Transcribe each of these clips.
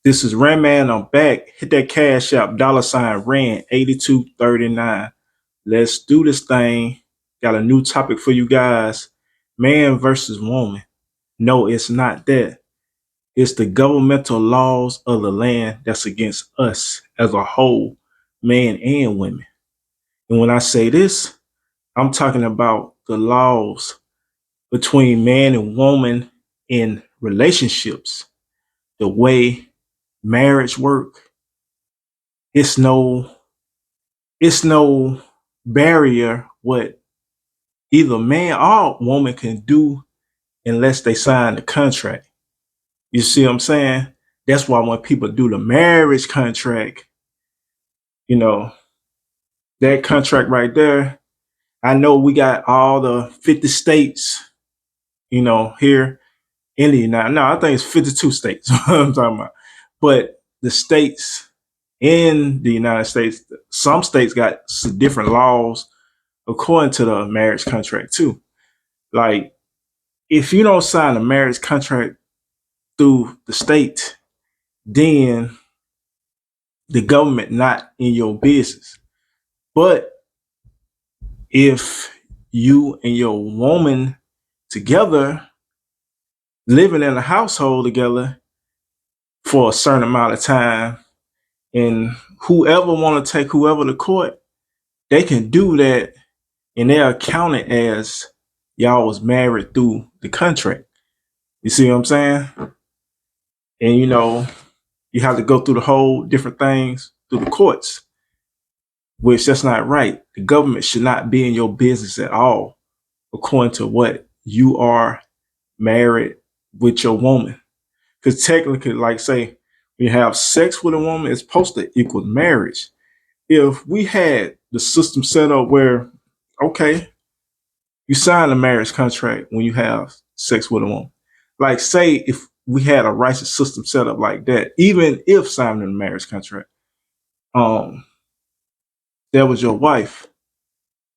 This is Randman. I'm back. Hit that cash app, $Rand 8239. Let's do this thing. Got a new topic for you guys. Man versus woman. No, it's not that. It's the governmental laws of the land that's against us as a whole, man and women. And when I say this, I'm talking about the laws between man and woman in relationships, the way marriage work. It's no it's no barrier what either man or woman can do unless they sign the contract. You see what I'm saying? That's why when people do the marriage contract, you know, that contract right there, I know we got all the 50 states, here in the United. No, I think it's 52 states. I'm talking about. But the states in the United States, some states got different laws according to the marriage contract too. Like if you don't sign a marriage contract through the state, then the government not in your business. But if you and your woman together living in a household together for a certain amount of time, and whoever want to take whoever to court, they can do that, and they're counted as y'all was married through the contract. You see what I'm saying? And you have to go through the whole different things through the courts, which that's not right. The government should not be in your business at all, according to what you are married with your woman. Because technically, like say, when you have sex with a woman, it's supposed to equal marriage. If we had the system set up where, okay, you sign a marriage contract when you have sex with a woman. Like say if we had a righteous system set up like that, even if signing a marriage contract, um, that was your wife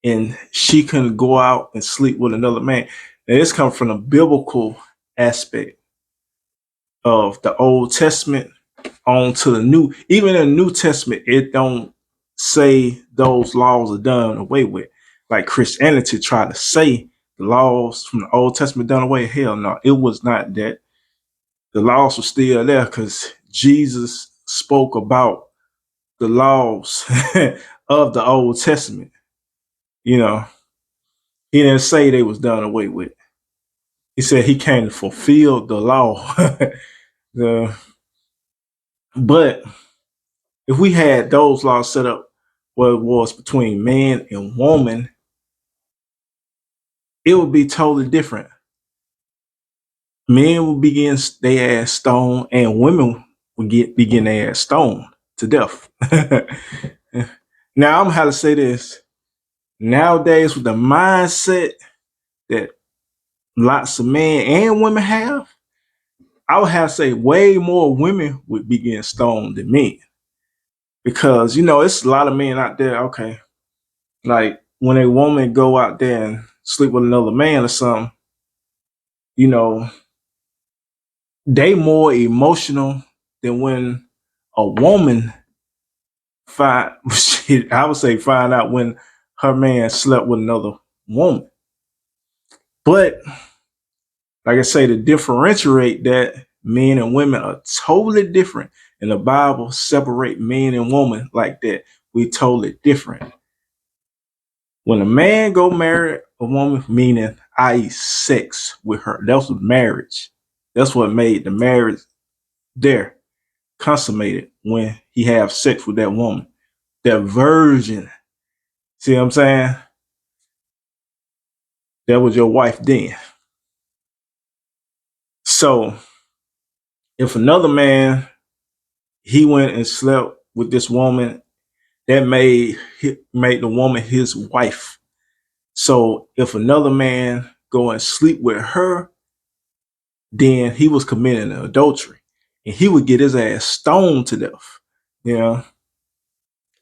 and she couldn't go out and sleep with another man. And this comes from a biblical aspect of the Old Testament on to the New. Even in the New Testament, it don't say those laws are done away with. Like Christianity tried to say the laws from the Old Testament done away. Hell no, it was not that. The laws were still there because Jesus spoke about the laws of the Old Testament. You know, he didn't say they was done away with. He said he came to fulfill the law. the, but if we had those laws set up where it was between man and woman, it would be totally different. Men would begin their ass stoned, and women would begin their ass stoned to death. Now I'm gonna have to say this. Nowadays, with the mindset that lots of men and women have, I would have to say way more women would be getting stoned than men. Because, it's a lot of men out there, okay. Like when a woman go out there and sleep with another man or something, you know, they more emotional than when a woman find I would say find out when her man slept with another woman. But like I say, to differentiate that, men and women are totally different. And the Bible separate men and women like that. We totally different. When a man go marry a woman, meaning I.e. sex with her, that's what marriage. That's what made the marriage there consummated when he have sex with that woman. That virgin. See what I'm saying? That was your wife then. So if another man he went and slept with this woman, that made the woman his wife. So if another man go and sleep with her, then he was committing adultery, and he would get his ass stoned to death. You know.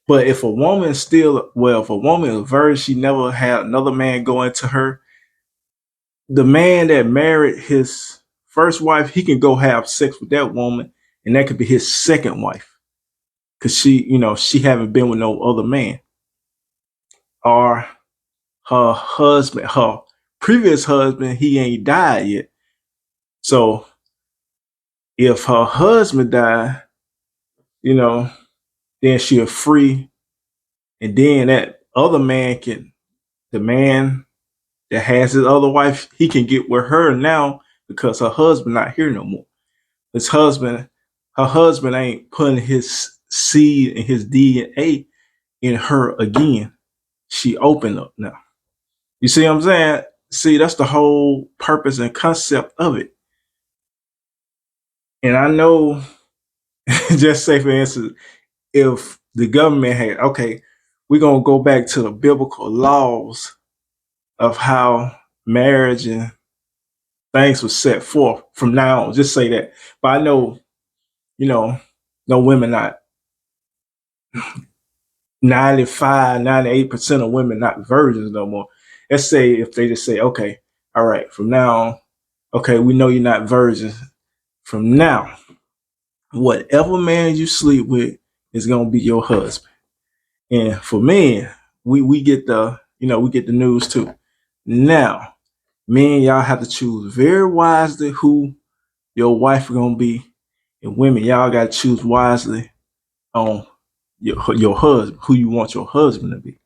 But if a woman if a woman is a virgin, she never had another man go into her. The man that married his first wife, he can go have sex with that woman, and that could be his second wife, because she haven't been with no other man, or her husband, her previous husband, he ain't died yet. So if her husband died, you know, then she'll free, and then that other man can, the man that has his other wife, he can get with her now because her husband not here no more. His husband, her husband ain't putting his seed and his DNA in her again. She opened up now. You see what I'm saying? See, that's the whole purpose and concept of it. And I know, just say for instance, if the government had, okay, we're gonna go back to the biblical laws of how marriage and things were set forth from now on. Just say that. But I know, no women not 95, 98% of women not virgins no more. Let's say if they just say, okay, all right, from now on, okay, we know you're not virgins. From now, whatever man you sleep with is gonna be your husband. And for men, we get the news too. Now, men, y'all have to choose very wisely who your wife is gonna be, and women, y'all gotta choose wisely on your husband, who you want your husband to be.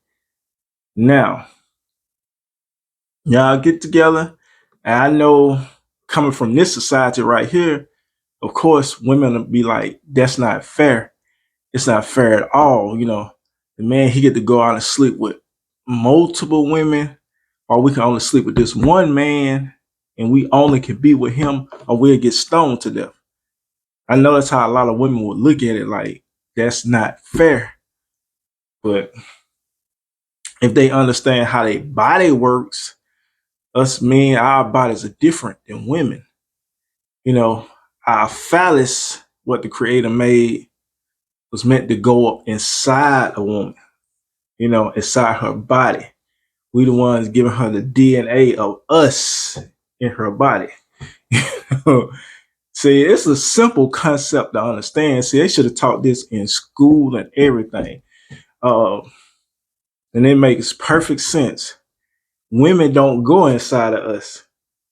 Now, y'all get together, and I know coming from this society right here, of course, women will be like, "That's not fair. It's not fair at all." The man, he get to go out and sleep with multiple women, or we can only sleep with this one man, and we only can be with him, or we'll get stoned to death. I know that's how a lot of women would look at it, like that's not fair. But if they understand how their body works, us men, our bodies are different than women. You know, our phallus, what the creator made, was meant to go up inside a woman, inside her body. We the ones giving her the DNA of us in her body. See, it's a simple concept to understand. See, they should have taught this in school and everything. Uh, and it makes perfect sense. Women don't go inside of us,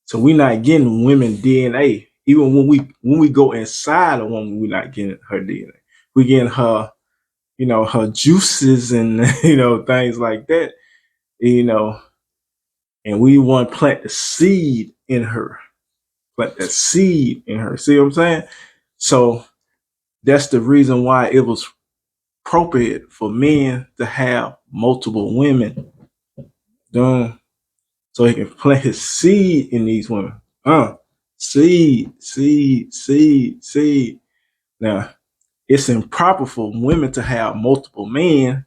so we're not getting women DNA. Even when we go inside a woman, we're not getting her DNA. We're getting her, her juices and things like that. You know, and we want to plant the seed in her. Plant that seed in her. See what I'm saying? So that's the reason why it was appropriate for men to have multiple women. Done. So he can plant his seed in these women. Seed, seed, seed, seed. Now, it's improper for women to have multiple men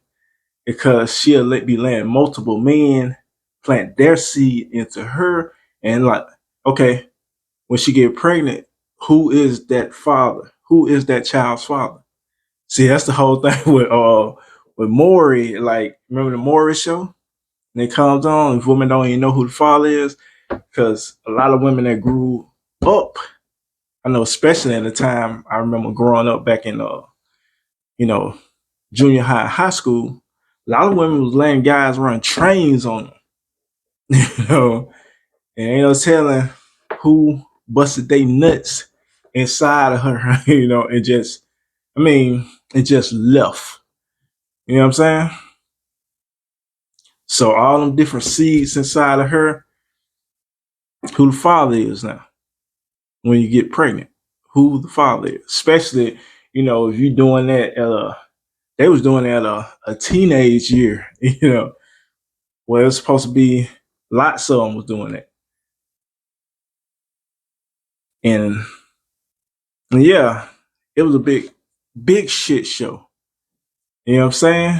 because she'll be letting multiple men plant their seed into her. And like, okay, when she get pregnant, who is that father? Who is that child's father? See, that's the whole thing with Maury. Like, remember the Maury show? And it comes on, if women don't even know who the father is, because a lot of women that grew up, I know, especially at the time, I remember growing up back in, junior high, high school, a lot of women was letting guys run trains on them, and ain't no telling who busted they nuts inside of her, and it just left. You know what I'm saying? So all them different seeds inside of her, who the father is now when you get pregnant, who the father is, especially, if you're doing that they was doing that a teenage year, where it's supposed to be lots of them was doing that. And yeah, it was a big shit show. You know what I'm saying?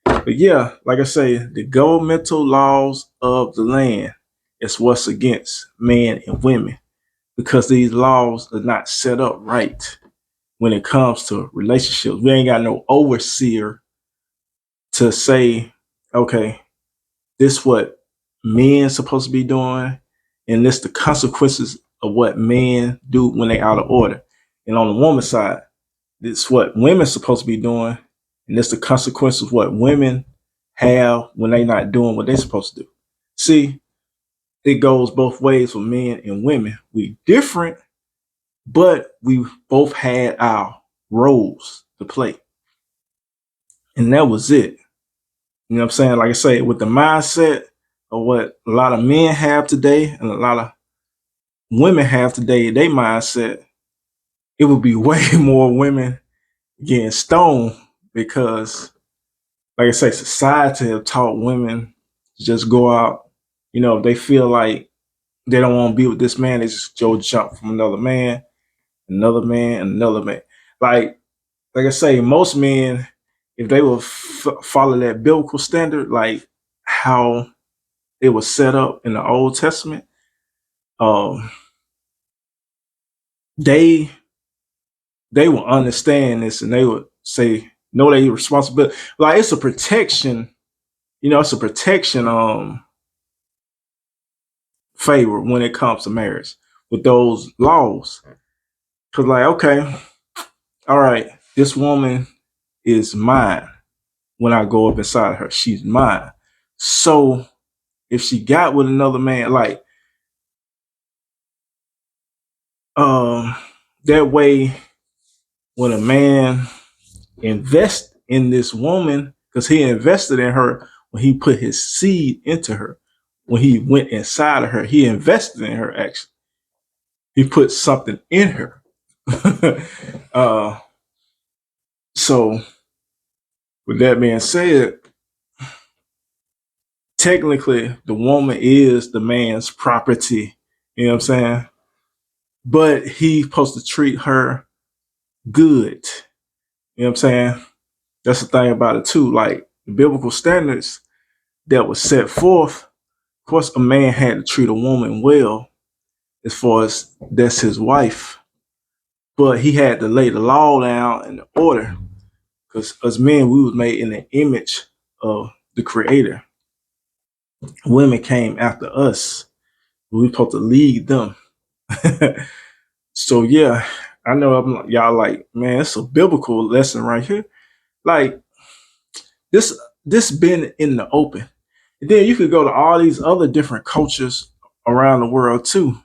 But yeah, like I say, the governmental laws of the land is what's against men and women because these laws are not set up right when it comes to relationships. We ain't got no overseer to say, okay, this what men supposed to be doing, and this the consequences of what men do when they out of order. And on the woman's side, it's what women's supposed to be doing, and it's the consequences of what women have when they not doing what they're supposed to do. See, it goes both ways for men and women. We different, but we both had our roles to play. And that was it. You know what I'm saying? Like I say, with the mindset of what a lot of men have today and a lot of women have today, their mindset, it would be way more women getting stoned because, like I say, society have taught women to just go out. You know, if they feel like they don't want to be with this man, they just go jump from another man, another man, and another man. Like I say, most men, if they will follow that biblical standard, like how it was set up in the Old Testament, um, they they will understand this and they would say, no, they responsibility. Like it's a protection, it's a protection favor when it comes to marriage with those laws. Cause like, okay, all right, this woman is mine when I go up inside her. She's mine. So if she got with another man, like um that way when a man invest in this woman, because he invested in her when he put his seed into her, when he went inside of her, he invested in her actually. He put something in her. uh so with that being said, technically the woman is the man's property. You know what I'm saying? But he's supposed to treat her good. You know what I'm saying? That's the thing about it too. Like the biblical standards that was set forth, of course, a man had to treat a woman well as far as that's his wife. But he had to lay the law down and the order. Because as men, we was made in the image of the creator. Women came after us. We were supposed to lead them. So yeah, I know y'all like, man, it's a biblical lesson right here. Like this this been in the open. And then you could go to all these other different cultures around the world too.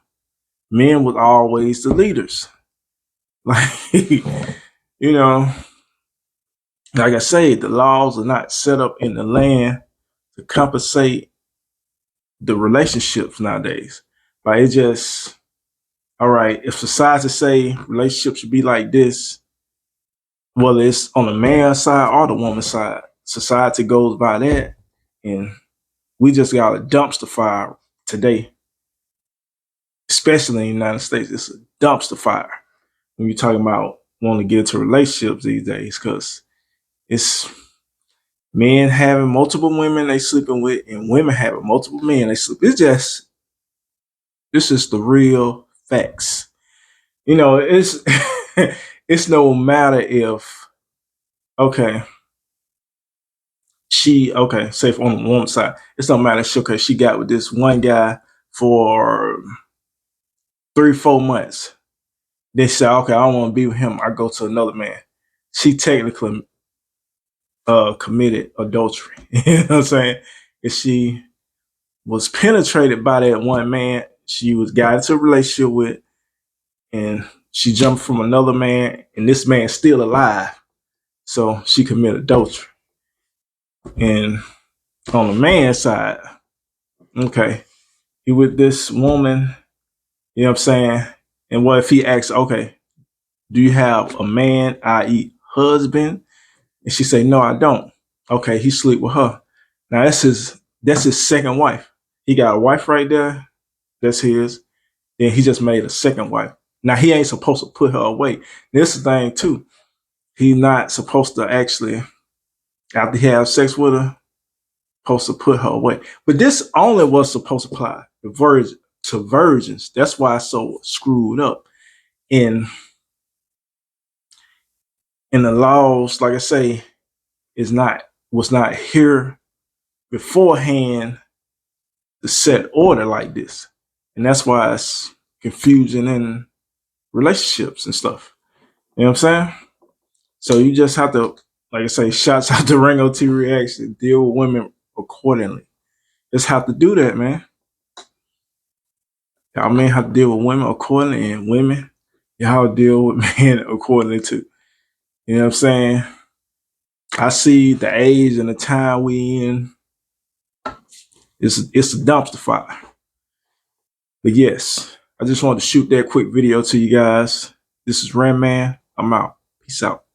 Men was always the leaders. Like, know, like I say, the laws are not set up in the land to compensate the relationships nowadays. Like it just, all right, if society say relationships should be like this, whether it's on the man's side or the woman's side, society goes by that. And we just got a dumpster fire today, especially in the United States. It's a dumpster fire when you're talking about wanting to get into relationships these days, because it's men having multiple women they sleeping with and women having multiple men they sleep. This is the real facts. It's it's no matter if, okay, say on the woman's side, it's no matter she got with this one guy for 3-4 months. They say, okay, I don't want to be with him. I go to another man. She technically committed adultery. You know what I'm saying? If she was penetrated by that one man she was got into a relationship with, and she jumped from another man, and this man's still alive. So she committed adultery. And on the man's side, okay, he with this woman, you know what I'm saying? And what if he asks, okay, do you have a man, i.e. husband? And she say, no, I don't. Okay, he sleep with her. Now that's his second wife. He got a wife right there. That's his. Then he just made a second wife. Now he ain't supposed to put her away. This is the thing too. He's not supposed to actually, after he have sex with her, supposed to put her away. But this only was supposed to apply to virgins. That's why it's so screwed up. In the laws, like I say, was not here beforehand to set order like this. And that's why it's confusing in relationships and stuff. You know what I'm saying? So you just have to, like I say, shots out to Rango T Reaction, deal with women accordingly. Just have to do that, man. Y'all men have to deal with women accordingly, and women, y'all deal with men accordingly too. You know what I'm saying? I see the age and the time we in. It's a dumpster fire. But yes, I just wanted to shoot that quick video to you guys. This is Ram Man. I'm out. Peace out.